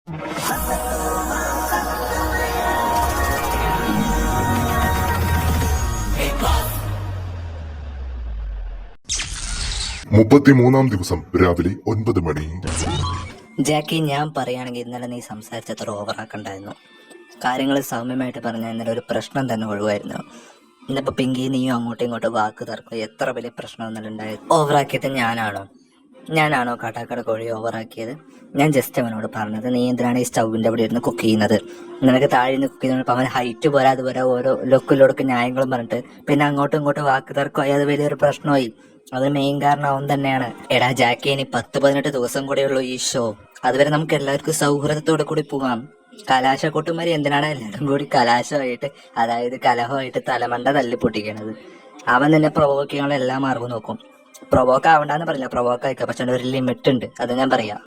33-ാം ദിവസം രാവിലെ 9 മണി. ജാക്കി, ഞാൻ പറയുകയാണെങ്കിൽ ഇന്നലെ നീ സംസാരിച്ചത്ര ഓവറാക്കണ്ടായിരുന്നു. കാര്യങ്ങൾ സൗമ്യമായിട്ട് പറഞ്ഞാൽ ഇന്നലെ ഒരു പ്രശ്നം തന്നെ ഒഴിവായിരുന്നു. ഇന്നിപ്പോൾ പിങ്കി നീയും അങ്ങോട്ടും ഇങ്ങോട്ടും വാക്ക് തർക്കം, എത്ര വലിയ പ്രശ്നം ഇന്നലെ ഉണ്ടായത്. ഓവറാക്കിയത് ഞാനാണോ കാട്ടാക്കട കോഴി ഓവറാക്കിയത്? ഞാൻ ജസ്റ്റ് അവനോട് പറഞ്ഞത്, നീ എന്തിനാണ് ഈ സ്റ്റൗവിൻ്റെ അവിടെ ഇരുന്ന് കുക്ക് ചെയ്യുന്നത്? നിനക്ക് താഴെ നിന്ന് കുക്ക് ചെയ്യുന്നപ്പോൾ അവൻ ഹൈറ്റ് പോരാ അതുപോലെ ഓരോ ലൊക്കിലൊടുക്ക് ന്യായങ്ങളും പറഞ്ഞിട്ട് പിന്നെ അങ്ങോട്ടും ഇങ്ങോട്ടും വാക്ക് തർക്കമായി. അത് വലിയൊരു പ്രശ്നമായി. അത് മെയിൻ കാരണം അവൻ തന്നെയാണ്. എടാ ജാക്കി, ഇനി 10-18 ദിവസം കൂടെയുള്ളൂ ഈ ഷോ. അതുവരെ നമുക്ക് എല്ലാവർക്കും സൗഹൃദത്തോടെ കൂടി പോകാം. കലാശക്കൊട്ടുമാരി എന്തിനാണ് എല്ലാവരും കൂടി കലാശമായിട്ട്, അതായത് കലഹമായിട്ട് തലമണ്ട തല്ലി പൊട്ടിക്കണത്? അവൻ നിന്നെ പ്രൊവോക്ക് ചെയ്യാനുള്ള എല്ലാ മാർഗവും നോക്കും. പ്രൊവോക്ക് ആവണ്ടെന്ന് പറയില്ല, പ്രൊവോക്ക് ആയിക്കാം, പക്ഷെ ഒരു ലിമിറ്റ് ഉണ്ട്, അത് ഞാൻ പറയാം.